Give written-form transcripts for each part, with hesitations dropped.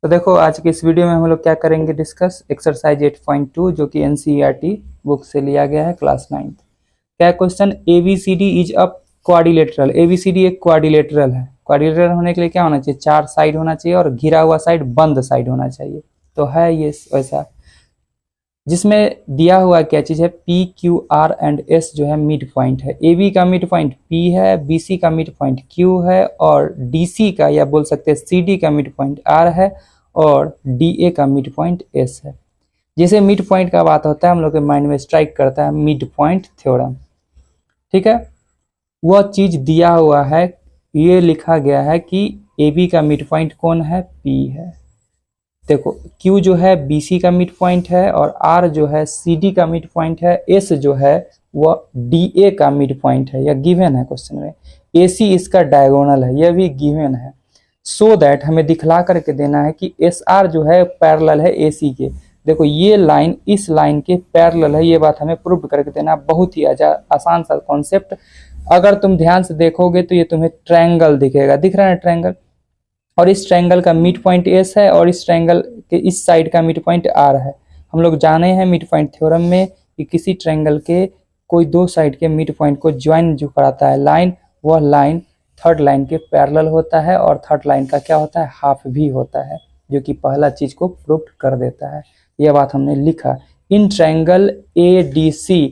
तो देखो आज की इस वीडियो में हम लोग क्या करेंगे डिस्कस एक्सरसाइज 8.2 जो कि एनसीईआरटी बुक से लिया गया है क्लास 9th। क्या question ABCD is a quadrilateral. ABCD एक क्वाड्रिलेटरल है। क्वाड्रिलेटरल होने के लिए क्या होना चाहिए, चार साइड होना चाहिए और घिरा हुआ साइड बंद साइड होना चाहिए। तो है ये वैसा, जिसमें दिया हुआ क्या चीज है, P Q are and S जो है मिड पॉइंट है। ए बी का मिड पॉइंट पी है, बी सी का मिड पॉइंट क्यू है और डी सी का या बोल सकते हैं सी डी का मिड पॉइंट आर है और डी ए का मिड पॉइंट एस है। जैसे मिड पॉइंट का बात होता है हम लोग के माइंड में स्ट्राइक करता है मिड पॉइंट थ्योरम। ठीक है, वह चीज दिया हुआ है, ये लिखा गया है कि ए बी का मिड पॉइंट कौन है, पी है। देखो Q जो है BC का मिड पॉइंट है और R जो है CD का मिड पॉइंट है, S जो है वह DA का मिड पॉइंट है। यह गिवन है क्वेश्चन में। AC इसका डायगोनल है, यह भी गिवन है। सो दैट हमें दिखला करके देना है कि SR जो है पैरेलल है AC के। देखो ये लाइन इस लाइन के पैरेलल है, ये बात हमें प्रूव करके देना। बहुत ही आसान सा कॉन्सेप्ट। अगर तुम ध्यान से देखोगे तो ये तुम्हें ट्रायंगल दिखेगा, दिख रहा है ट्रायंगल, और इस ट्रायंगल का मिड पॉइंट एस है और इस ट्रायंगल के इस साइड का मिड पॉइंट आर है। हम लोग जाने हैं मिड पॉइंट थ्योरम में कि किसी ट्रायंगल के कोई दो साइड के मिड पॉइंट को ज्वाइन जो कराता है लाइन, वह लाइन थर्ड लाइन के पैरेलल होता है और थर्ड लाइन का क्या होता है, हाफ भी होता है, जो कि पहला चीज को प्रूव कर देता है। यह बात हमने लिखा। In triangle A D C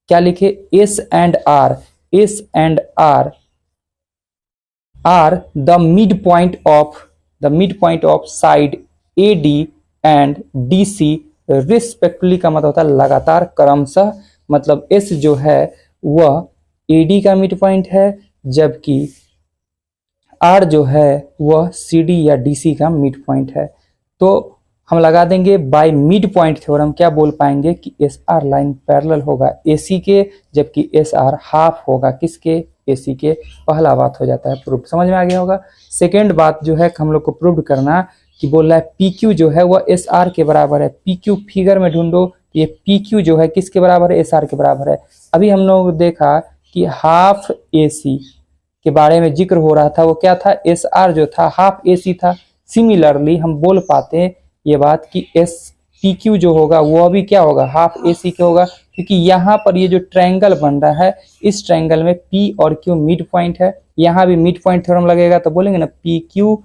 क्या लिखे, S and R, S and R are the midpoint of side AD and DC respectively। का मतलब होता है लगातार क्रमशः, मतलब S जो है वह AD का मिड पॉइंट है जबकि R जो है वह CD या DC का मिड पॉइंट है। तो हम लगा देंगे बाय मिड पॉइंट थ्योरम, क्या बोल पाएंगे कि SR लाइन पैरेलल होगा AC के, जबकि SR हाफ होगा किसके, AC के। पहला बात हो जाता है प्रूफ, समझ में आ गया होगा। सेकेंड बात जो है हम लोग को प्रूव करना कि बोल रहा है PQ जो है वह SR के बराबर है। PQ फिगर में ढूंढो, ये PQ जो है किसके बराबर है, SR के बराबर है। अभी हम लोग देखा कि हाफ AC के बारे में जिक्र हो रहा था, वो क्या था, SR जो था हाफ AC था। सिमिलरली हम बोल पाते हैं ये बात कि PQ जो होगा वह भी क्या होगा, हाफ AC के होगा, क्योंकि यहाँ पर ये जो ट्रायंगल बन रहा है इस ट्रायंगल में P और Q मिड पॉइंट है। यहाँ भी मिड पॉइंट थ्योरम लगेगा तो बोलेंगे ना PQ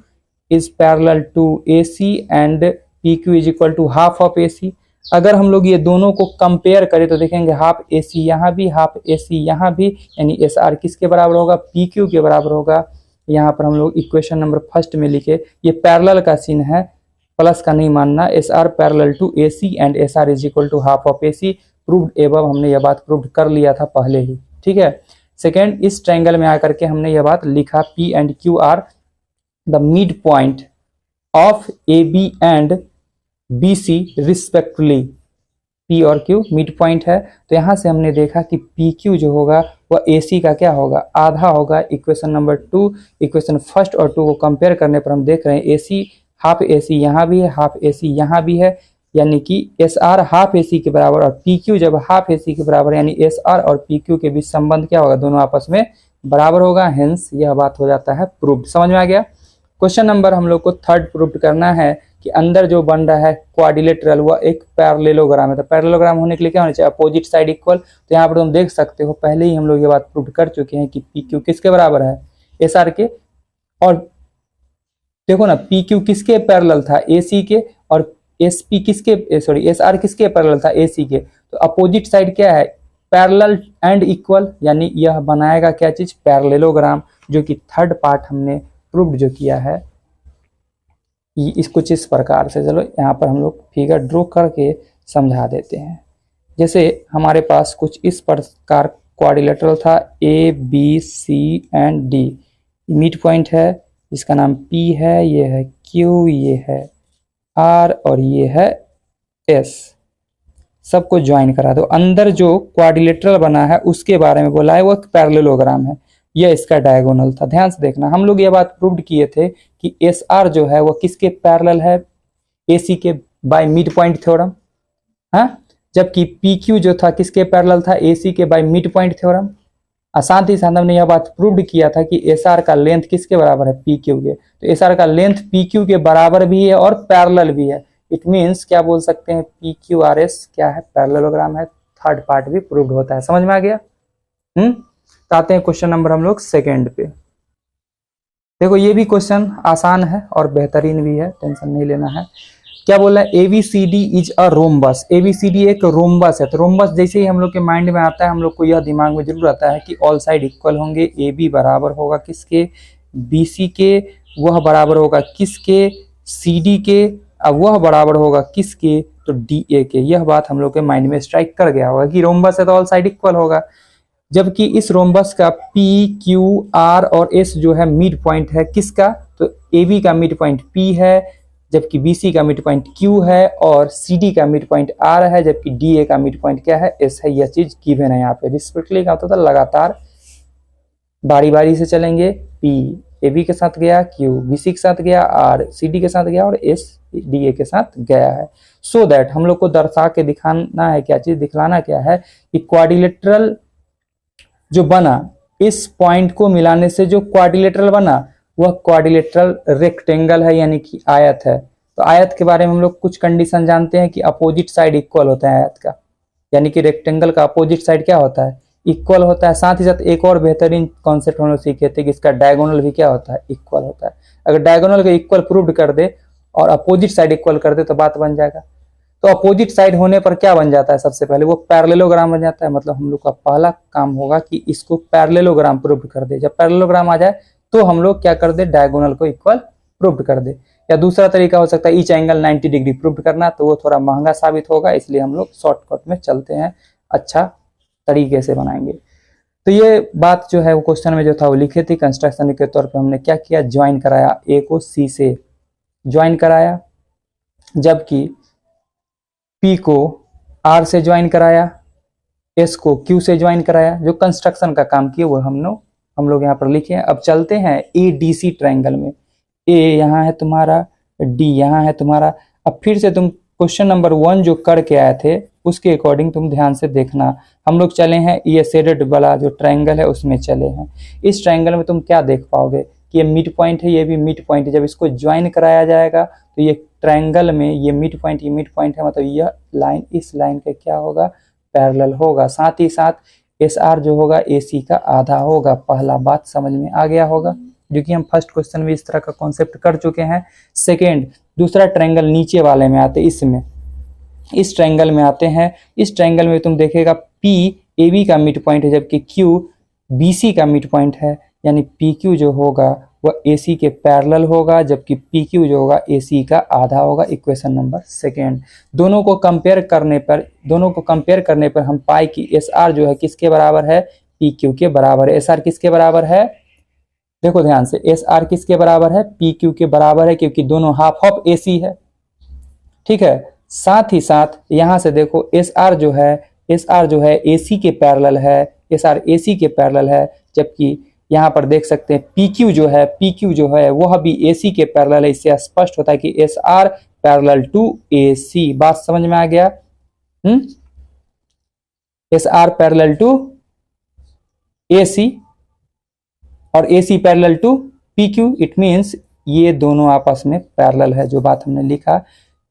is parallel to AC and PQ is equal to half of AC। अगर हम लोग ये दोनों को कंपेयर करें तो देखेंगे हाफ AC यहाँ भी, हाफ AC यहाँ भी, यानी SR किसके बराबर होगा, PQ के बराबर होगा। यहाँ पर हम लोग इक्वेशन नंबर फर्स्ट में लिखे, ये पैरेलल का सीन है, प्लस का नहीं मानना। SR parallel to AC and SR is equal to half of AC। Proved above, हमने यह बात प्रूव कर लिया था पहले ही। ठीक है, सेकेंड इस ट्रायंगल में आकर के हमने यह बात लिखा, P and Q are the mid point of AB and BC respectively. P और Q मिड पॉइंट है, तो यहाँ से हमने देखा कि PQ जो होगा वह AC का क्या होगा, आधा होगा। इक्वेशन नंबर 2, इक्वेशन फर्स्ट और 2 को कंपेयर करने पर हम देख रहे हैं AC हाफ AC यहाँ भी है, हाफ AC यहाँ भी है, यानी कि SR हाफ AC के बराबर और PQ जब हाफ AC के बराबर, यानी SR और PQ के बीच संबंध क्या होगा, दोनों आपस में बराबर होगा। हेंस यह बात हो जाता है प्रूव्ड। समझ में आ गया। क्वेश्चन नंबर हम लोग को थर्ड प्रूव करना है कि अंदर जो बन रहा है क्वाड्रिलेटरल वह एक पैरेललोग्राम है। तो पैरेललोग्राम होने के लिए क्या होना चाहिए, अपोजिट साइड इक्वल। तो यहाँ पर तुम देख सकते हो पहले ही हम लोग ये बात प्रूव कर चुके हैं कि PQ किसके बराबर है, SR के। और देखो ना PQ किसके पैरेलल था, AC के, और SP किसके, SR किसके पैरेलल था, AC के। तो अपोजिट साइड क्या है, पैरेलल एंड इक्वल, यानी यह बनाएगा क्या चीज, पैरेललोग्राम, जो कि थर्ड पार्ट हमने प्रूव्ड जो किया है इस कुछ इस प्रकार से। चलो यहाँ पर हम लोग फिगर ड्रॉ करके समझा देते हैं। जैसे हमारे पास कुछ इस प्रकार क्वाड्रिलेटरल था, ABC and D, mid point है, इसका नाम P है, ये है Q, ये है R और ये है S। सबको ज्वाइन करा दो। अंदर जो क्वाड्रिलेटरल बना है उसके बारे में बोला है, वो पैरेललोग्राम है, यह इसका डायगोनल था। ध्यान से देखना, हम लोग ये बात प्रूव किए थे कि SR जो है वो किसके पैरेलल है, AC के, बाय मिड पॉइंट थ्योरम। हाँ, जबकि PQ जो था किसके पैरेलल था, AC के बाय मिड पॉइंट थ्योरम। साथ ही साथ हमने यह बात प्रूव किया था कि एस आर का लेंथ किसके बराबर है, पी क्यू के। तो एस आर का लेंथ पी क्यू के बराबर भी है और पैरेलल भी है। इट मीन्स क्या बोल सकते हैं, पी क्यू आर एस क्या है, पैरेललोग्राम है। थर्ड पार्ट भी प्रूव्ड होता है। समझ में आ गया। तो आते हैं क्वेश्चन नंबर हम लोग सेकेंड पे। देखो ये भी क्वेश्चन आसान है और बेहतरीन भी है, टेंशन नहीं लेना है। क्या बोला है, ABCD is a rhombus. ABCD एक रोम्बस है। तो रोम्बस जैसे ही हम लोग के माइंड में आता है, हम लोग को यह दिमाग में जरूर आता है कि ऑल साइड इक्वल होंगे। ए बी बराबर होगा किसके, बीसी के। वह बराबर होगा किसके, सीडी के। अब वह बराबर होगा किसके, तो डी ए के। यह बात हम लोग के माइंड में स्ट्राइक कर गया होगा कि रोम्बस है तो ऑल साइड इक्वल होगा। जबकि इस रोम्बस का पी क्यू आर और एस जो है मिड पॉइंट है किसका, तो ए बी का मिड पॉइंट पी है, जबकि बीसी का मिड पॉइंट क्यू है, और सीडी का मिड पॉइंट आर है, जबकि डी ए का मिड पॉइंट क्या है, एस है। यह चीज गिवन है यहाँ पे। रिस्पेक्टली क्या होता था, लगातार बारी बारी से चलेंगे। पी ए बी के साथ गया, क्यू बीसी के साथ गया, आर सी डी के साथ गया, और एस डी ए के साथ गया है। सो दैट हम लोग को दर्शा के दिखाना है, क्या चीज दिखलाना क्या है, कि क्वाड्रिलेटरल जो बना, इस पॉइंट को मिलाने से जो क्वाड्रिलेटरल बना वह क्वाड्रिलेटरल रेक्टेंगल है, यानी कि आयत है। तो आयत के बारे में हम लोग कुछ कंडीशन जानते हैं कि अपोजिट साइड इक्वल होता है आयत का, यानी कि रेक्टेंगल का अपोजिट साइड क्या होता है, इक्वल होता है। साथ ही साथ एक और बेहतरीन कॉन्सेप्ट हम लोग सीखे थे कि इसका डायगोनल भी क्या होता है, इक्वल होता है। अगर डायगोनल को इक्वल प्रूव कर दे और अपोजिट साइड इक्वल कर दे तो बात बन जाएगा। तो अपोजिट साइड होने पर क्या बन जाता है, सबसे पहले वो पैरेललोग्राम बन जाता है। मतलब हम लोग का पहला काम होगा कि इसको पैरेललोग्राम प्रूव कर दे। जब पैरेललोग्राम आ जाए तो हम लोग क्या कर दे, डायगोनल को इक्वल प्रूव कर दे। या दूसरा तरीका हो सकता है ईच एंगल 90 डिग्री प्रूव करना, तो वो थोड़ा महंगा साबित होगा, इसलिए हम लोग शॉर्टकट में चलते हैं, अच्छा तरीके से बनाएंगे। तो ये बात जो है वो क्वेश्चन में जो था वो लिखे थी। कंस्ट्रक्शन के तौर पे हमने क्या किया, ज्वाइन कराया, ए को सी से ज्वाइन कराया, जबकि पी को आर से ज्वाइन कराया, एस को क्यू से ज्वाइन कराया। जो कंस्ट्रक्शन का काम किया वो हम लोग यहाँ पर लिखे हैं। अब चलते हैं ए डी सी ट्रायंगल में। ए यहाँ है तुम्हारा, डी यहाँ है तुम्हारा। अब फिर से तुम क्वेश्चन नंबर 1 जो करके आए थे उसके अकॉर्डिंग तुम ध्यान से देखना। हम लोग चले हैं ये शेडेड वाला जो ट्रायंगल है उसमें चले हैं। इस ट्रायंगल में तुम क्या देख पाओगे कि ये मिड पॉइंट है, ये भी मिड पॉइंट है। जब इसको ज्वाइन कराया जाएगा तो ये ट्रायंगल में ये मिड पॉइंट है, मतलब यह लाइन इस लाइन के क्या होगा, पैरेलल होगा। साथ ही साथ एस आर जो होगा ए सी का आधा होगा। पहला बात समझ में आ गया होगा, जो कि हम फर्स्ट क्वेश्चन में इस तरह का कॉन्सेप्ट कर चुके हैं। सेकेंड, दूसरा ट्रायंगल नीचे वाले में आते, इसमें इस ट्रायंगल में आते हैं। इस ट्रायंगल में तुम देखेगा पी ए बी का मिड पॉइंट है, जबकि क्यू बी सी का मिड पॉइंट है, यानी पी क्यू जो होगा वह ए सी के पैरेलल होगा, जबकि पी क्यू जो होगा ए सी का आधा होगा। Equation number second. दोनों को कंपेयर करने पर हम पाए कि एस आर जो है किसके बराबर है, पी क्यू के बराबर है। एस आर किसके बराबर है, देखो ध्यान से, एस आर किसके बराबर है, पी क्यू के बराबर है, क्योंकि दोनों हाफ ऑफ ए सी है। ठीक है। साथ ही साथ यहां से देखो एस आर जो है ए सी के पैरेलल है, एस आर ए सी के पैरेलल है, जबकि यहाँ पर देख सकते हैं पी क्यू जो है वह भी ए सी के पैरेलल है। इससे स्पष्ट होता है कि S R parallel to A C. बात समझ में आ गया। S R parallel to A C और A C parallel to P Q. It means ये दोनों आपस में पैरेलल है। जो बात हमने लिखा,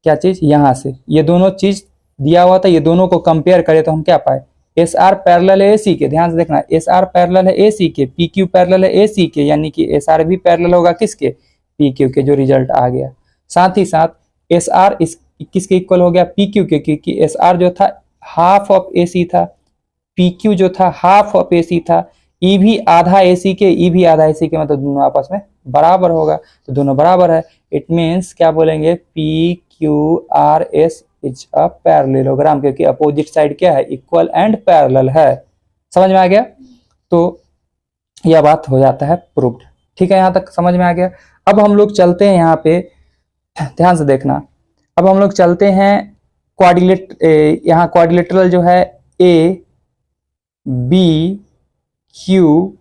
क्या चीज, यहां से ये दोनों चीज दिया हुआ था, ये दोनों को कंपेयर करें तो हम क्या पाए, एस आर पैरेलल है ए सी के। ध्यान से देखना, एस आर पैरेलल है ए सी के, पी क्यू पैरेलल है ए सी के, यानी कि एस आर भी पैरेलल होगा किसके, पी क्यू के, जो रिजल्ट आ गया। साथ ही साथ एस आर किसके इक्वल हो गया, पी क्यू के, क्योंकि एस आर जो था हाफ ऑफ ए सी था, पी क्यू जो था हाफ ऑफ ए सी था। ई भी आधा ए सी के, ई भी आधा ए सी के, मतलब दोनों आपस में बराबर होगा, तो दोनों बराबर है। इट मीन्स क्या बोलेंगे, P Q R S is a parallelogram, क्योंकि अपोजिट साइड क्या है, इक्वल एंड पैरेलल है। समझ में आ गया। तो यह बात हो जाता है प्रूव्ड। ठीक है, यहां तक समझ में आ गया। अब हम लोग चलते हैं यहाँ पे, ध्यान से देखना। अब हम लोग चलते हैं यहाँ क्वाड्रिलेटरल जो है ए बी क्यू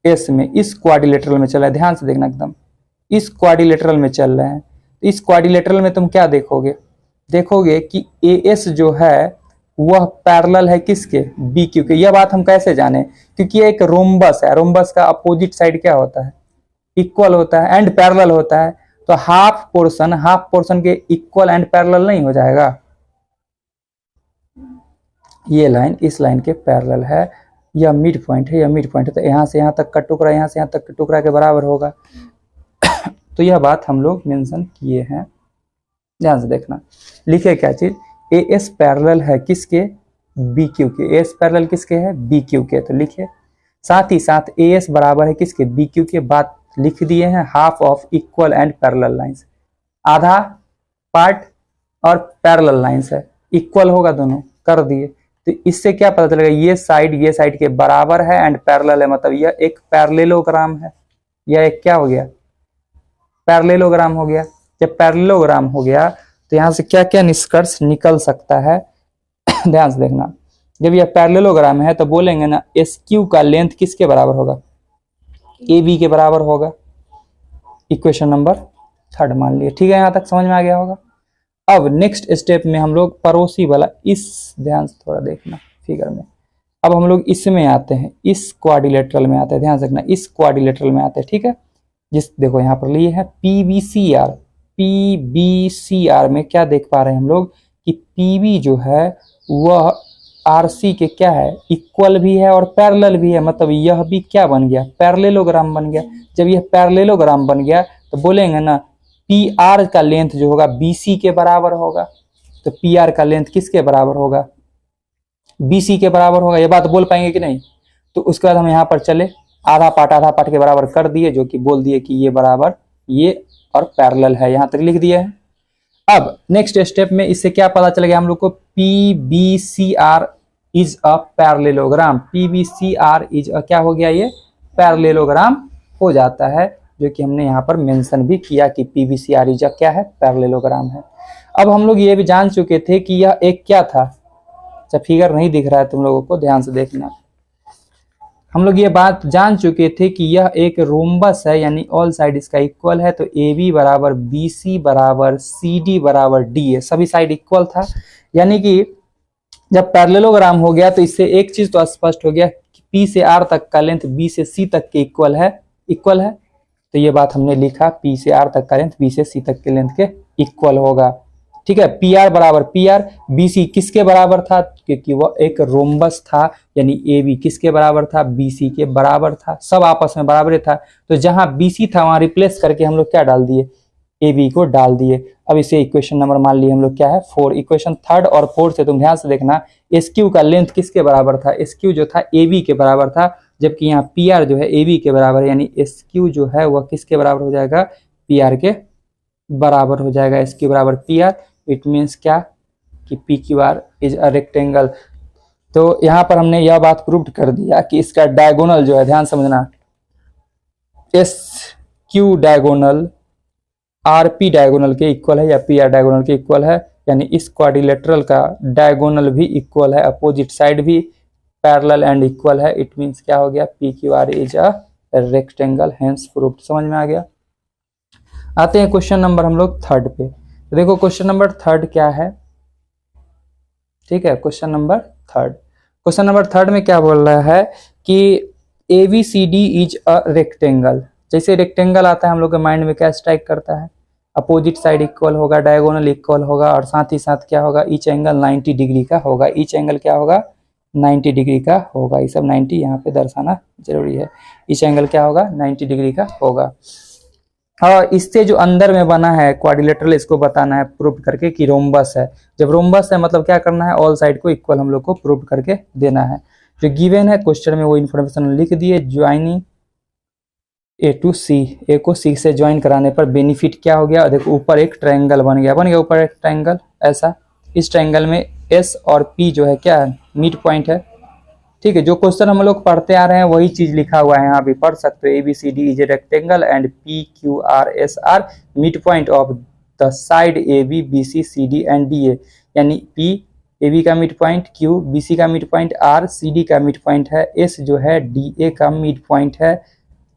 एस में, इस क्वाड्रिलेटरल में चल रहा है। ध्यान से देखना, एकदम इस क्वाड्रिलेटरल में चल रहे हैं। इस क्वाड्रिलेटरल में तुम क्या देखोगे कि ए एस जो है वह पैरेलल है किसके, बी क्यू के। यह बात हम कैसे जाने, क्योंकि ये एक रोम्बस है, रोम्बस का अपोजिट साइड क्या होता है, इक्वल होता है एंड पैरेलल होता है। तो हाफ पोर्शन के इक्वल एंड पैरेलल नहीं हो जाएगा। ये लाइन इस लाइन के पैरेलल है, यह मिड पॉइंट है, यह मिड पॉइंट है, तो यहाँ से यहाँ तक का टुकड़ा यहाँ से यहाँ तक के टुकड़ा के बराबर होगा। तो यह बात हम लोग मेंशन किए हैं, ध्यान से देखना। लिखे क्या चीज, ए एस पैरेलल है किसके, बी क्यू के। एस पैरेलल किसके है, बी क्यू के। तो लिखे साथ ही साथ ए एस बराबर है किसके, बी क्यू के। बात लिख दिए हैं, half of equal and parallel lines. आधा पार्ट और पैरेलल लाइंस है, इक्वल होगा दोनों, कर दिए। तो इससे क्या पता चलेगा, ये साइड के बराबर है एंड पैरेलल है, मतलब यह एक पैरेललोग्राम है। यह एक क्या हो गया, पैरेललोग्राम हो गया। जब पैरेललोग्राम हो गया तो यहां से क्या क्या निष्कर्ष निकल सकता है, ध्यान से देखना। जब यह पैरेललोग्राम है तो बोलेंगे ना एस क्यू का लेंथ किसके बराबर होगा, ए बी के बराबर होगा। इक्वेशन नंबर 3 मान लिए, ठीक है, यहां तक समझ में आ गया होगा। अब नेक्स्ट स्टेप में हम लोग पड़ोसी वाला, इस ध्यान से थोड़ा देखना फिगर में। अब हम लोग इसमें आते हैं, इस क्वाड्रिलेटरल में आते हैं, ध्यान से देखना, इस क्वाड्रिलेटरल में आते हैं, ठीक है। जिस देखो यहाँ पर लिए है पीबीसीआर, पीबीसीआर में क्या देख पा रहे हैं हम लोग कि पीबी जो है वह आरसी के क्या है, इक्वल भी है और पैरेलल भी है। मतलब यह भी क्या बन गया, पैरेललोग्राम बन गया। जब यह पैरेललोग्राम बन गया तो बोलेंगे ना पी आर का लेंथ जो होगा बीसी के बराबर होगा। तो पी आर का लेंथ किसके बराबर होगा, बीसी के बराबर होगा। ये बात बोल पाएंगे कि नहीं। तो उसके बाद हम यहाँ पर चले, आधा पार्ट के बराबर कर दिए, जो कि बोल दिए कि ये बराबर ये और पैरेलल है, यहाँ तक लिख दिए है। अब नेक्स्ट स्टेप में इससे क्या पता चल गया हम लोग को, P B C R is a parallelogram. P B C R is a क्या हो गया, ये पैरेललोग्राम हो जाता है, जो कि हमने यहाँ पर मेंशन भी किया कि P B C R is a क्या है, पैरेललोग्राम है। अब हम लोग ये भी जान चुके थे कि यह एक क्या था, अच्छा फिगर नहीं दिख रहा है तुम लोगों को, ध्यान से देखना। हम लोग ये बात जान चुके थे कि यह एक रोम्बस है, यानी ऑल साइड इसका इक्वल है। तो ए बी बराबर बी सी बराबर सी डी बराबर डी है, सभी साइड इक्वल था। यानी कि जब पैरेललोग्राम हो गया तो इससे एक चीज तो स्पष्ट हो गया कि पी से आर तक का लेंथ बी से सी तक के इक्वल है, तो ये बात हमने लिखा, पी से आर तक का लेंथ बी से सी तक के लेंथ के इक्वल होगा, ठीक है। पी आर बराबर पी आर, बी सी किसके बराबर था, क्योंकि वह एक रोम्बस था, यानी ए बी किसके बराबर था, बी सी के बराबर था, सब आपस में बराबर था। तो जहां बी सी था वहां रिप्लेस करके हम लोग क्या डाल दिए, ए बी को डाल दिए। अब इसे इक्वेशन नंबर मान लिए हम लोग क्या है, 4। इक्वेशन 3 और 4 से तुम ध्यान से देखना, एस क्यू का लेंथ किसके बराबर था, एस क्यू जो था ए बी के बराबर था, जबकि यहाँ पी आर जो है ए बी के बराबर है, यानी एस क्यू जो है वह किसके बराबर हो जाएगा, पी आर के बराबर हो जाएगा। एस क्यू बराबर पी आर, इट मीन्स क्या कि P Q are is a rectangle. तो यहाँ पर हमने यह बात प्रूव कर दिया कि इसका डायगोनल जो है, ध्यान समझना, S Q diagonal R P diagonal के इक्वल है या पी आर डायगोनल के इक्वल है, यानी इस क्वाड्रिलेटरल का डायगोनल भी इक्वल है, अपोजिट साइड भी पैरेलल एंड इक्वल है। इट मीन्स क्या हो गया, P Q are is a rectangle, hence proved. समझ में आ गया। आते हैं क्वेश्चन नंबर हम लोग 3 पे। तो देखो क्वेश्चन नंबर 3 क्या है, ठीक है। क्वेश्चन नंबर 3 में क्या बोल रहा है कि A B C D is a rectangle. जैसे रेक्टेंगल आता है हम लोग के माइंड में क्या स्ट्राइक करता है, अपोजिट साइड इक्वल होगा, डायगोनल इक्वल होगा, और साथ ही साथ क्या होगा, ईच एंगल 90 डिग्री का होगा। ईच एंगल क्या होगा, 90 डिग्री का होगा। ये सब 90 यहाँ पे दर्शाना जरूरी है। ईच एंगल क्या होगा, 90 डिग्री का होगा। और इससे जो अंदर में बना है क्वाड्रिलेटरल, इसको बताना है प्रूव करके कि रोम्बस है। जब रोम्बस है मतलब क्या करना है, ऑल साइड को इक्वल हम लोग को प्रूव करके देना है। जो गिवन है क्वेश्चन में वो इन्फॉर्मेशन लिख दिए। ज्वाइनिंग ए टू सी, ए को सी से ज्वाइन कराने पर बेनिफिट क्या हो गया, देखो ऊपर एक ट्रायंगल बन गया ऊपर एक ट्रायंगल ऐसा। इस ट्रायंगल में एस और पी जो है क्या है, मिड पॉइंट है, ठीक है। जो क्वेश्चन हम लोग पढ़ते आ रहे हैं वही चीज लिखा हुआ है, यहाँ भी पढ़ सकते हो। A B C D is a rectangle and P Q R S are mid point of the side A B B C C D and D A, यानी पी ए बी का mid point, Q B C का mid point, R C D का mid point है, S जो है D A का mid point है,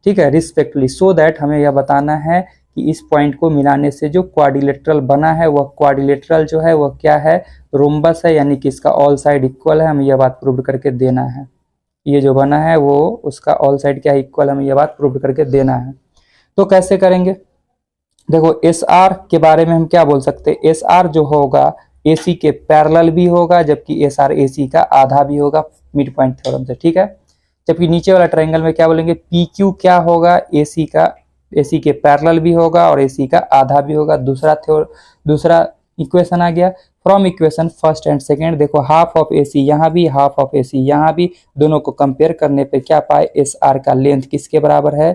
ठीक है, रिस्पेक्टली। सो दैट हमें यह बताना है कि इस पॉइंट को मिलाने से जो क्वाड्रिलेटरल बना है वह क्वाड्रिलेटरल जो है वह क्या है, रोम्बस है, यानी कि इसका ऑल साइड इक्वल है। हमें यह बात प्रूव करके देना है, ये जो बना है वो उसका ऑल साइड क्या है, इक्वल। हमें यह बात प्रूव करके देना है। तो कैसे करेंगे, देखो एस आर के बारे में हम क्या बोल सकते हैं, एस आर जो होगा AC के पैरेलल भी होगा, जबकि एस आर AC का आधा भी होगा मिड पॉइंट थ्योरम से, ठीक है। जबकि नीचे वाला ट्रायंगल में क्या बोलेंगे, PQ क्या होगा, AC के पैरेलल भी होगा और AC का आधा भी होगा। दूसरा इक्वेशन आ गया from equation first and second. देखो हाफ ऑफ AC यहाँ भी, हाफ ऑफ AC यहाँ भी, दोनों को कंपेयर करने पे क्या पाए, SR का लेंथ किसके बराबर है,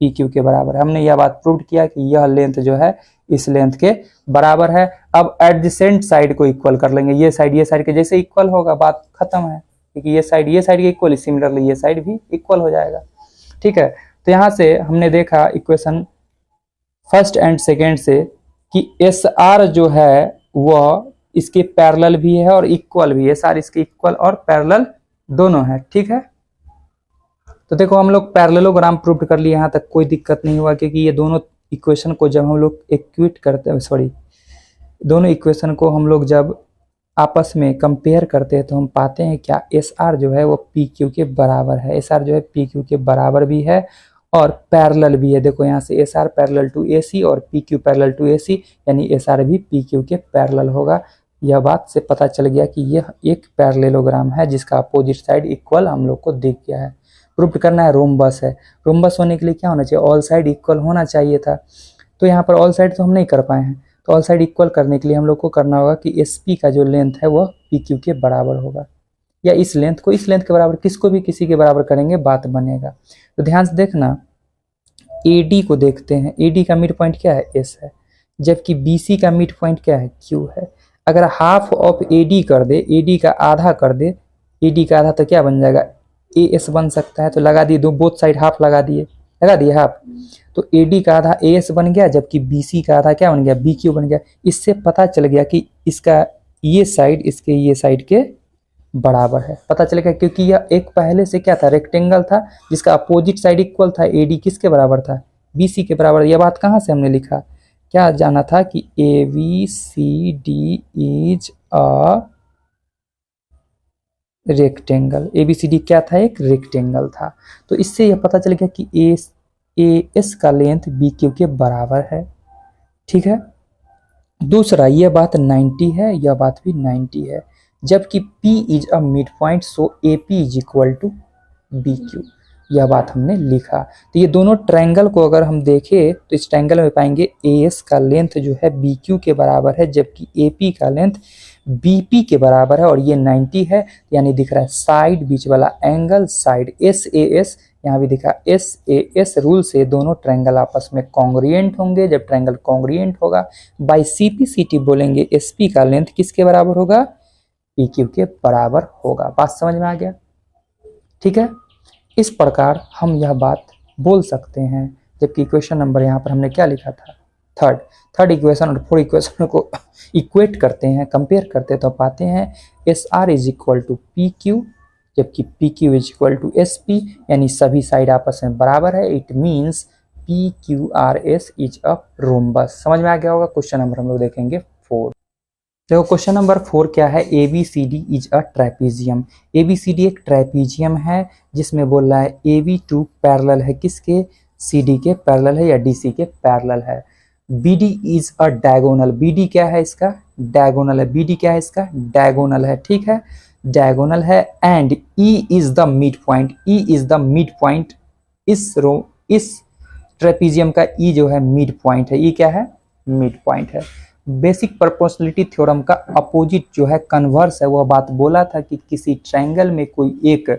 PQ के बराबर है। हमने यह बात प्रूव किया कि यह लेंथ जो है इस लेंथ के बराबर है। अब एडजेसेंट साइड को इक्वल कर लेंगे, ये साइड के जैसे इक्वल होगा बात खत्म है, क्योंकि ये साइड के इक्वल, सिमिलरली ये साइड भी इक्वल हो जाएगा, ठीक है। तो यहाँ से हमने देखा इक्वेशन फर्स्ट एंड सेकेंड से कि SR जो है वह इसके पैरेलल भी है और इक्वल भी है, SR इसके इक्वल और पैरेलल दोनों है, ठीक है। तो देखो हम लोग पैरेललोग्राम प्रूव कर लिए, यहाँ तक कोई दिक्कत नहीं हुआ, क्योंकि ये दोनों इक्वेशन को जब हम लोग इक्वेट करते हैं, दोनों इक्वेशन को हम लोग जब आपस में कंपेयर करते हैं तो हम पाते हैं क्या, SR जो है वो PQ के बराबर है, SR जो है PQ के बराबर भी है और पैरेलल भी है। देखो यहाँ से SR पैरेलल टू AC और PQ पैरेलल टू AC, यानी SR भी PQ के पैरेलल होगा। यह बात से पता चल गया कि यह एक पैरेललोग्राम है जिसका अपोजिट साइड इक्वल हम लोग को दिख गया है। प्रूफ करना है रोम्बस है, रोम्बस होने के लिए क्या होना चाहिए, ऑल साइड इक्वल होना चाहिए था। तो यहाँ पर ऑल साइड तो हम नहीं कर पाए हैं, तो ऑल साइड इक्वल करने के लिए हम लोग को करना होगा कि SP का जो लेंथ है वह PQ के बराबर होगा, या इस लेंथ को इस लेंथ के बराबर, किसको भी किसी के बराबर करेंगे बात बनेगा। तो ध्यान से देखना, AD को देखते हैं, AD का मिड पॉइंट क्या है, S है, जबकि BC का मिड पॉइंट क्या है, Q है। अगर हाफ ऑफ AD कर दे, AD का आधा कर दे, AD का आधा तो क्या बन जाएगा, AS बन सकता है। तो लगा दिए, दो बोथ साइड हाफ लगा दिए हाफ, तो AD का आधा AS बन गया, जबकि BC का आधा क्या बन गया, BQ बन गया। इससे पता चल गया कि इसका ये साइड इसके ये साइड के बराबर है, पता चल गया, क्योंकि यह एक पहले से क्या था, रेक्टेंगल था जिसका अपोजिट साइड इक्वल था। AD किसके बराबर था, BC के बराबर। यह बात कहाँ से हमने लिखा, क्या जाना था कि ABCD is a rectangle, ABCD क्या था, एक रेक्टेंगल था। तो इससे यह पता चल गया कि AS का लेंथ BQ के बराबर है, ठीक है। दूसरा, यह बात 90 है, यह बात भी 90 है, जबकि P is a mid point, so AP is equal to BQ, यह बात हमने लिखा। तो ये दोनों ट्रायंगल को अगर हम देखें तो इस ट्रायंगल में पाएंगे AS का लेंथ जो है BQ के बराबर है, जबकि AP का लेंथ BP के बराबर है, और ये 90 है, यानी दिख रहा है साइड बीच वाला एंगल, साइड SAS, यहाँ भी दिखा SAS रूल से दोनों ट्रायंगल आपस में कॉन्ग्रुएंट होंगे। जब ट्रायंगल कॉन्ग्रुएंट होगा, बाय CPCT बोलेंगे SP का लेंथ किसके बराबर होगा, PQ के बराबर होगा। बात समझ में आ गया, ठीक है। इस प्रकार हम यह बात बोल सकते हैं, जबकि इक्वेशन नंबर यहाँ पर हमने क्या लिखा था, थर्ड इक्वेशन और फोर्थ इक्वेशन को इक्वेट करते हैं, कंपेयर करते हैं, तो पाते हैं SR is equal to PQ, जबकि PQ is equal to SP, यानी सभी साइड आपस में बराबर है। It means PQRS is a rhombus. समझ में आ गया होगा। क्वेश्चन नंबर हम लोग देखेंगे 4। देखो क्वेश्चन नंबर 4 क्या है, ABCD is a trapezium. ABCD एक ट्रेपीजियम है जिसमें बोल रहा है AB2 पैरेलल है किसके, CD के पैरेलल है या DC के पैरेलल है। BD is a diagonal, BD क्या है इसका, डायगोनल है, BD क्या है इसका, डायगोनल है, ठीक है, डायगोनल है। And E is the mid point, E is the mid point, इस ट्रेपीजियम का E जो है मिड पॉइंट है, E क्या है, मिड पॉइंट है। बेसिक प्रोपोर्शनलिटी थ्योरम का अपोजिट जो है कन्वर्स है, वह बात बोला था कि किसी ट्रायंगल में कोई एक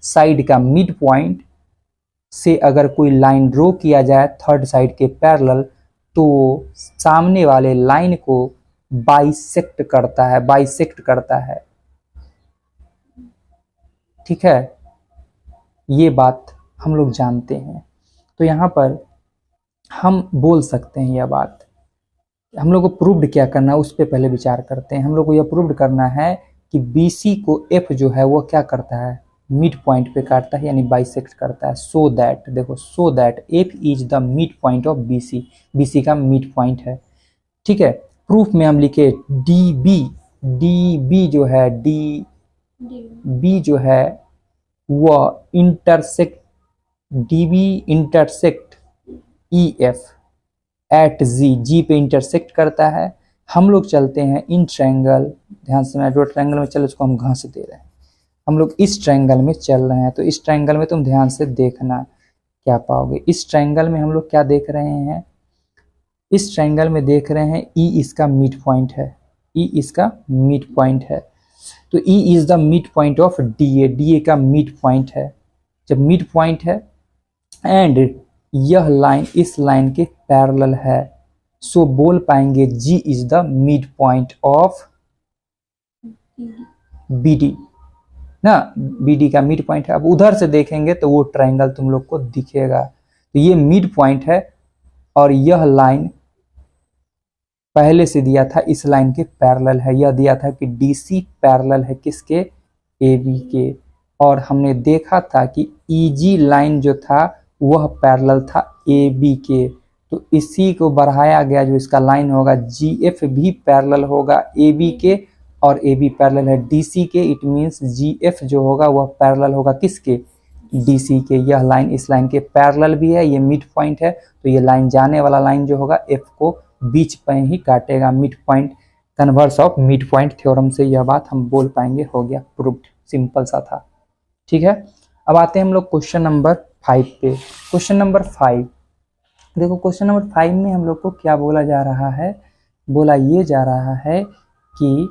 साइड का मिड पॉइंट से अगर कोई लाइन ड्रॉ किया जाए थर्ड साइड के पैरेलल, तो सामने वाले लाइन को बाइसेक्ट करता है, ठीक है, ये बात हम लोग जानते हैं। तो यहाँ पर हम बोल सकते हैं यह बात, हम लोग को प्रूव्ड क्या करना है उस पर पहले विचार करते हैं। हम लोग को यह प्रूव्ड करना है कि BC को F जो है वो क्या करता है, मिड पॉइंट पे काटता है यानी बाइसेक्ट करता है। सो दैट, देखो so that F is the mid point of B C, B C का मिड पॉइंट है। ठीक है, प्रूफ में हम लिखे डी बी, डी बी जो है डी बी जो है वह intersect, D B intersect E F at G, G पे इंटरसेक्ट करता है। हम लोग चलते हैं इन ट्रायंगल, ध्यान से, जो ट्रायंगल में चले उसको हम घास दे रहे हैं, हम लोग इस ट्रायंगल में चल रहे हैं। तो इस ट्रायंगल में तुम ध्यान से देखना क्या पाओगे। इस ट्रायंगल में हम लोग क्या देख रहे हैं, इस ट्रायंगल में देख रहे हैं ई इसका मिड पॉइंट है, ई इसका मिड पॉइंट है। तो E is the mid point of D A, D A का मिड पॉइंट है। जब मिड पॉइंट है एंड यह लाइन इस लाइन के पैरेलल है, सो बोल पाएंगे G is the mid point of B D ना, बी डी का मिड पॉइंट है। अब उधर से देखेंगे तो वो ट्रायंगल तुम लोग को दिखेगा। तो ये मिड पॉइंट है और यह लाइन पहले से दिया था इस लाइन के पैरेलल है। यह दिया था कि डीसी पैरेलल है किसके, ए बी के। और हमने देखा था कि ईजी लाइन जो था वह पैरेलल था ए बी के। तो इसी को बढ़ाया गया, जो इसका लाइन होगा जी एफ भी पैरेलल होगा ए बी के, और ए बी पैरेलल है डीसी के। इट मीन्स जी एफ जो होगा वह पैरेलल होगा किसके, डीसी के। यह लाइन इस लाइन के पैरेलल भी है, ये मिड पॉइंट है। तो ये लाइन जाने वाला लाइन जो होगा एफ को बीच पे ही काटेगा, mid point, converse of mid point theorem से यह बात हम बोल पाएंगे। हो गया प्रूव्ड, सिंपल सा था। ठीक है, अब आते हैं हम लोग क्वेश्चन नंबर 5 पे। क्वेश्चन नंबर 5, देखो क्वेश्चन नंबर 5 में हम लोग को क्या बोला जा रहा है, बोला ये जा रहा है कि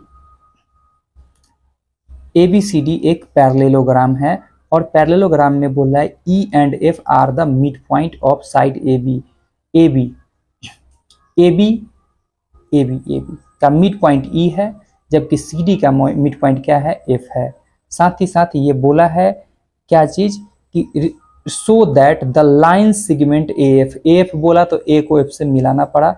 ABCD एक पैरेललोग्राम है और पैरेललोग्राम में बोला है E and F are the mid point of side AB। AB का मिड पॉइंट E है, जबकि CD का मिड पॉइंट क्या है, F है। साथ ही साथ ये बोला है क्या चीज कि so that the line segment AF बोला तो A को F से मिलाना पड़ा,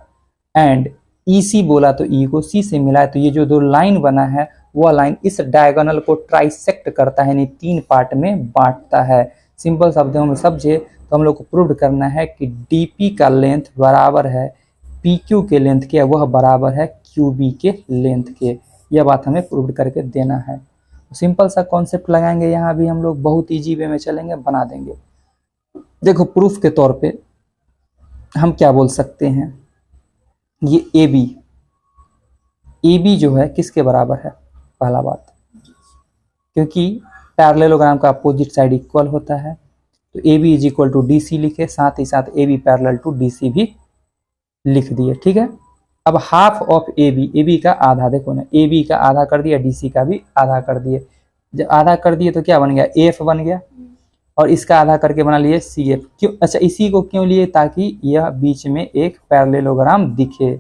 एंड EC बोला तो E को C से मिलाया। तो ये जो दो लाइन बना है वह लाइन इस डायगोनल को ट्राइसेक्ट करता है, यानी 3 पार्ट में बांटता है। सिंपल शब्दों में समझे तो हम लोग को प्रूव करना है कि DP का लेंथ बराबर है PQ के लेंथ के, वह बराबर है QB के लेंथ के। यह बात हमें प्रूव करके देना है। सिंपल सा कॉन्सेप्ट लगाएंगे यहाँ भी हम लोग, बहुत ईजी वे में चलेंगे, बना देंगे। देखो प्रूफ के तौर पे हम क्या बोल सकते हैं, ये AB जो है किसके बराबर है, पहला बात, क्योंकि पैरेललोग्राम का अपोजिट साइड इक्वल होता है। तो AB is equal to DC लिखे, साथ ही साथ AB पैरेलल टू DC भी लिख दिए। ठीक है, अब हाफ ऑफ AB का आधा, देखो ना, AB का आधा कर दिया, DC का भी आधा कर दिए। जब आधा कर दिए तो क्या बन गया, AF बन गया, और इसका आधा करके बना लिए CF। क्यों, अच्छा इसी को क्यों लिए, ताकि यह बीच में एक पैरेललोग्राम दिखे।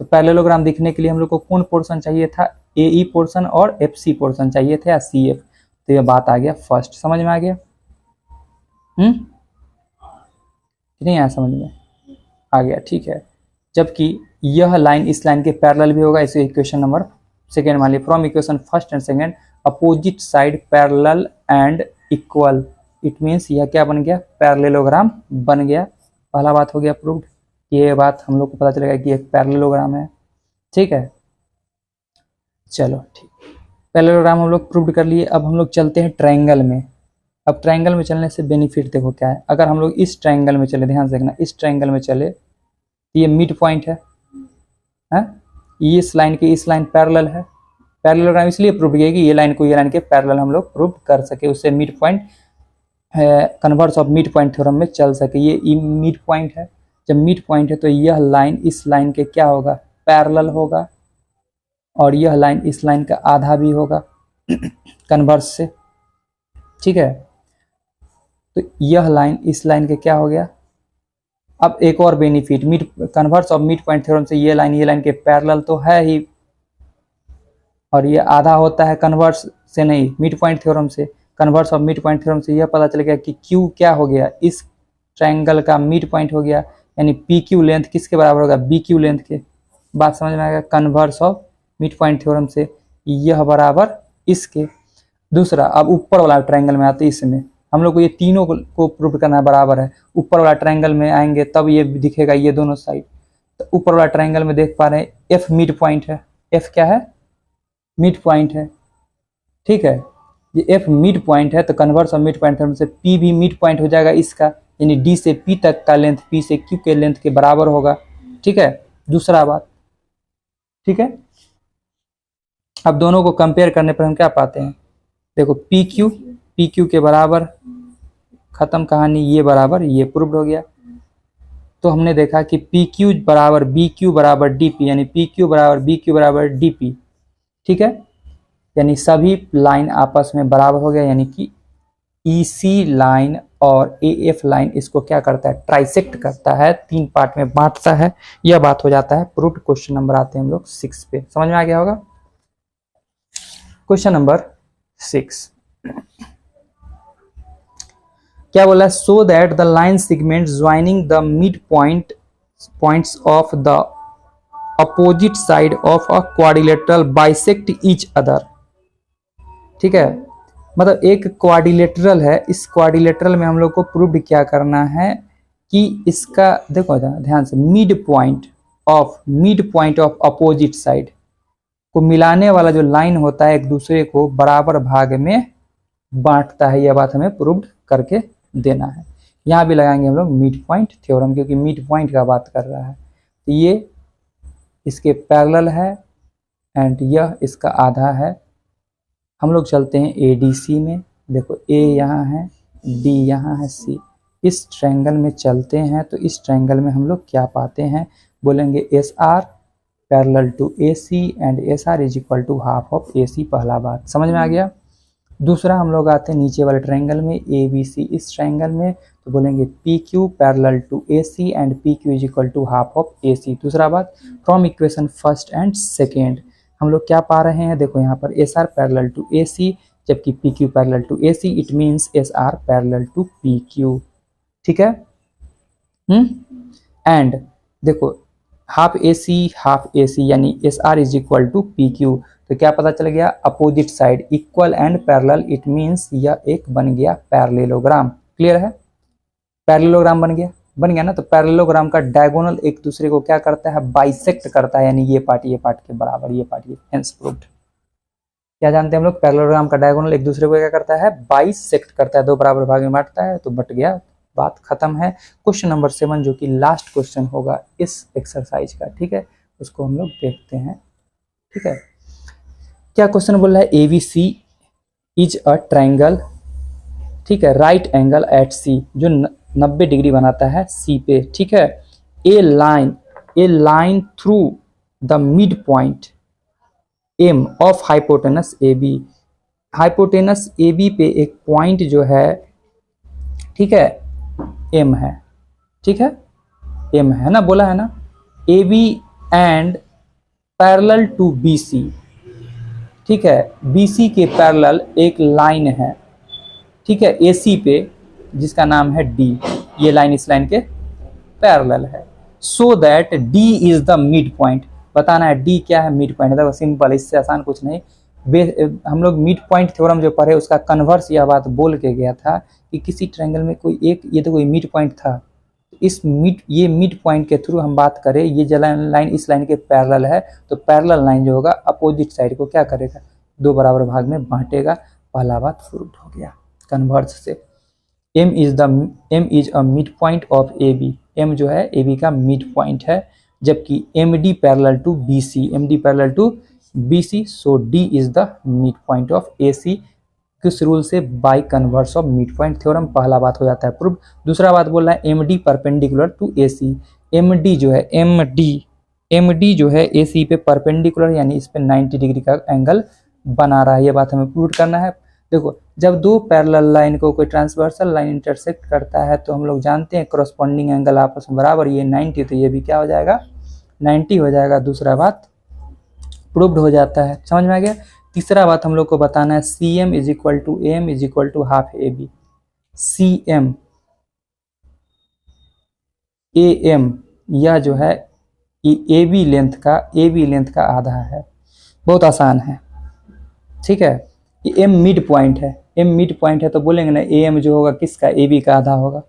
तो पैरेललोग्राम दिखने के लिए हम लोग को कौन पोर्शन चाहिए था, AE पोर्शन और FC पोर्शन चाहिए थे, या CF। तो यह बात आ गया फर्स्ट, समझ में आ गया, नहीं आया समझ में आ गया, ठीक है। जबकि यह लाइन इस लाइन के पैरेलल भी होगा, इसे इक्वेशन नंबर सेकेंड मान ली, from equation first and second opposite side parallel and equal. It means यह क्या बन गया, पैरेललोग्राम बन गया। पहला बात हो गया प्रूव्ड, ये बात हम लोग को पता चलेगा कि एक पैरेललोग्राम है। ठीक है, चलो ठीक, पैरेललोग्राम हम लोग प्रूव्ड कर लिए। अब हम लोग चलते हैं ट्रायंगल में। अब ट्रायंगल में चलने से बेनिफिट देखो क्या है, अगर हम लोग इस ट्रायंगल में चले, ध्यान से देखना, इस ट्रायंगल में चले तो ये मिड पॉइंट है, ये इस लाइन के इस लाइन पैरेलल है। पैरेललोग्राम इसलिए प्रूव किया कि ये लाइन को ये लाइन के पैरेलल हम लोग प्रूव कर सके, उससे mid point converse of mid point theorem में चल सके। ये मिड पॉइंट है, जब मिड पॉइंट है तो यह लाइन इस लाइन के क्या होगा, पैरेलल होगा, और यह लाइन इस लाइन का आधा भी होगा कन्वर्स से। ठीक है, तो यह लाइन इस लाइन के क्या हो गया। अब एक और benefit, mid converse of mid point theorem से ये लाइन के पैरेलल तो है ही, और ये आधा होता है कन्वर्स से नहीं, मिड पॉइंट थ्योरम से। Converse of mid point theorem से यह पता चल गया कि Q क्या हो गया, इस ट्रायंगल का मिड पॉइंट हो गया, यानी PQ लेंथ किसके बराबर होगा, BQ लेंथ के। बात समझ में आएगा, converse of mid point theorem से यह बराबर इसके। दूसरा, अब ऊपर वाला ट्रायंगल में आते हैं, इसमें हम लोग को ये तीनों को प्रूव करना है बराबर है। ऊपर वाला ट्रायंगल में आएंगे तब ये दिखेगा ये दोनों साइड। तो ऊपर वाला ट्रायंगल में देख पा रहे हैं एफ मिड पॉइंट है। एफ क्या है? मिड पॉइंट है। ठीक है, ये एफ मिड पॉइंट है तो कन्वर्स ऑफ मिड पॉइंट से पी भी मिड पॉइंट हो जाएगा इसका, यानी डी से पी तक का लेंथ पी से क्यू के लेंथ के बराबर होगा। ठीक है, दूसरा बात। ठीक है, अब दोनों को कंपेयर करने पर हम क्या पाते हैं? देखो पी क्यू के बराबर, खत्म कहानी, ये बराबर ये प्रूव्ड हो गया। तो हमने देखा कि पी क्यू बराबर बी क्यू बराबर डी पी, यानी पी क्यू बराबर बी क्यू बराबर डी पी। ठीक है, यानी सभी लाइन आपस में बराबर हो गया, यानी कि ईसी लाइन और एएफ लाइन इसको क्या करता है? ट्राइसेक्ट करता है, 3 पार्ट में बांटता है। यह बात हो जाता है प्रूव्ड। क्वेश्चन नंबर आते हैं हम लोग 6 पे, समझ में आ गया होगा। क्वेश्चन नंबर 6 क्या बोला है? So that the line segment joining the mid points of the opposite side of a quadrilateral bisect each other. ठीक है, मतलब एक क्वाड्रिलेटरल है, इस क्वाड्रिलेटरल में हम लोग को प्रूव क्या करना है कि इसका, देखो ध्यान से, mid point of opposite side को मिलाने वाला जो लाइन होता है एक दूसरे को बराबर भाग में बांटता है। यह बात हमें प्रूव करके देना है। यहाँ भी लगाएंगे हम लोग मिड पॉइंट थ्योरम, क्योंकि मिड पॉइंट का बात कर रहा है। तो ये इसके पैरेलल है एंड यह इसका आधा है। हम लोग चलते हैं एडीसी में। देखो ए यहाँ है, डी यहाँ है, सी। इस ट्रायंगल में चलते हैं तो इस ट्रायंगल में हम लोग क्या पाते हैं? बोलेंगे S R parallel to A C and S R is equal to half of A C. पहला बात समझ में आ गया। दूसरा, हम लोग आते हैं नीचे वाले ट्रायंगल में ए बी सी। इस ट्रायंगल में तो बोलेंगे P Q parallel to A C and P Q is equal to half of A C. दूसरा बात, from equation first and second हम लोग क्या पा रहे हैं? देखो यहाँ पर S R parallel to A C, जबकि P Q parallel to A C, it means S R parallel to P Q. ठीक है, एंड देखो हाफ ए सी यानी S R is equal to P Q. तो क्या पता चल गया? Opposite side equal and parallel, it means यह एक बन गया पैरेललोग्राम। क्लियर है? पैरेललोग्राम बन गया ना। तो पैरेललोग्राम का डायगोनल एक दूसरे को क्या करता है? बाइसेक्ट करता है, यानी ये पार्ट के बराबर, ये पार्ट ये, हेंस प्रूव्ड। क्या जानते हैं हम लोग? पैरेललोग्राम का डायगोनल एक दूसरे को क्या करता है? बाइसेक्ट करता है, 2 बराबर भाग में बांटता है। तो बट गया, बात खत्म है। क्वेश्चन नंबर 7 जो कि लास्ट क्वेश्चन होगा इस एक्सरसाइज का, ठीक है, उसको हम लोग देखते हैं। ठीक है, क्या क्वेश्चन बोल रहा है? एबीसी इज अ ट्रायंगल, ठीक है, राइट एंगल एट सी, जो 90 डिग्री बनाता है सी पे। ठीक है, a line through the mid point M of hypotenuse A B. Hypotenuse A B पे एक पॉइंट जो है, ठीक है, एम है। ठीक है, एम है ना, बोला है ना। A B and parallel to B C. ठीक है, BC के पैरेलल एक लाइन है, ठीक है, AC पे, जिसका नाम है D। ये लाइन इस लाइन के पैरेलल है। So that D is the mid point. बताना है D क्या है? Mid point. देखो सिंपल, इससे आसान कुछ नहीं। हम लोग मिड पॉइंट थ्योरम जो पढ़े उसका कन्वर्स यह बात बोल के गया था कि किसी ट्रायंगल में कोई एक, ये तो कोई मिड पॉइंट था, ये मिड पॉइंट के थ्रू हम बात करें, ये जो लाइन इस लाइन के पैरेलल है, तो पैरेलल लाइन जो होगा अपोजिट साइड को क्या करेगा? 2 बराबर भाग में बांटेगा। पहला बात प्रूव्ड हो गया कन्वर्स से। M is a mid point of AB। M जो है AB का मिड पॉइंट है, जबकि MD parallel to BC, so D is the mid point of AC। किस रूल से? By converse of mid point theorem. पहला बात हो जाता है प्रूव। दूसरा बात बोल रहा है MD perpendicular to AC। MD जो है AC पे परपेंडिकुलर, यानी इस पे 90 डिग्री का एंगल बना रहा है। ये बात हमें प्रूव करना है। देखो, जब 2 पैरेलल लाइन को कोई ट्रांसवर्सल लाइन इंटरसेक्ट करता है तो हम लोग जानते हैं करस्पॉन्डिंग एंगल आपस में बराबर, ये 90, तो ये भी क्या हो जाएगा? 90 हो जाएगा। दूसरा बात प्रूव्ड हो जाता है। समझ में आ गया। तीसरा बात हम लोग को बताना है CM is equal to AM is equal to half AB। CM AM यह जो है AB लेंथ का आधा है। बहुत आसान है, ठीक है। एम मिड पॉइंट है, एम मिड पॉइंट है तो बोलेंगे ना ए एम जो होगा किसका, ए बी का आधा होगा।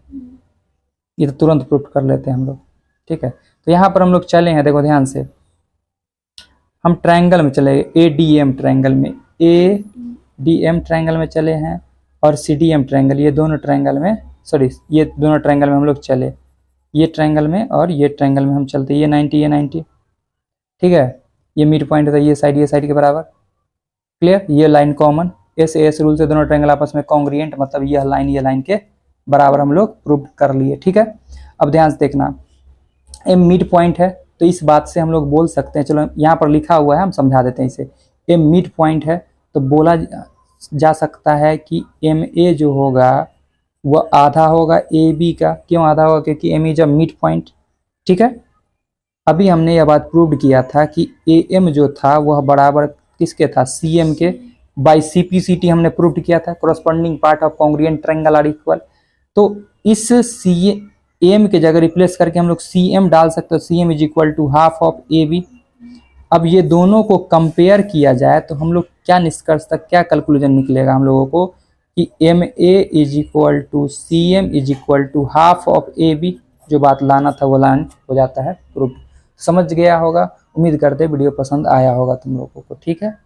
ये तो तुरंत प्रूव कर लेते हैं हम लोग, ठीक है। तो यहाँ पर हम लोग चले हैं, देखो ध्यान से, हम ट्रायंगल में चले, ए डी एम ट्रायंगल में, ए डी एम ट्रायंगल में चले हैं और सी डी एम ट्रायंगल, ये दोनों ट्रायंगल में, सॉरी ये दोनों ट्रायंगल में हम लोग चले, ये ट्रायंगल में और ये ट्रायंगल में हम चलते, ये 90 ये 90, ठीक है। ये मिड पॉइंट था, ये साइड के बराबर, क्लियर। ये लाइन कॉमन, एस रूल से दोनों ट्रायंगल आपस में कॉन्ग्रुएंट, मतलब यह लाइन के बराबर हम लोग प्रूव कर लिए, ठीक है। अब ध्यान से देखना, एम मिड पॉइंट है तो इस बात से हम लोग बोल सकते हैं, चलो यहाँ पर लिखा हुआ है हम समझा देते हैं इसे, एम मिड पॉइंट है तो बोला जा सकता है कि एम ए जो होगा वह आधा होगा ए बी का। क्यों आधा होगा? क्योंकि M is a mid point, ठीक है। अभी हमने यह बात प्रूव किया था कि ए एम जो था वह बराबर किसके था, सी एम के, by C P C T हमने प्रूव किया था, corresponding part of congruent triangle are equal. तो इस सी एम के जगह रिप्लेस करके हम लोग सी एम डाल सकते हो, C M is equal to half of A B. अब ये दोनों को कंपेयर किया जाए तो हम लोग क्या निष्कर्ष तक, क्या कैलकुलेशन निकलेगा हम लोगों को कि M A is equal to C M is equal to half of A B. जो बात लाना था वो लाइन हो जाता है प्रूफ। समझ गया होगा, उम्मीद करते वीडियो पसंद आया होगा तुम लोगों को, ठीक है।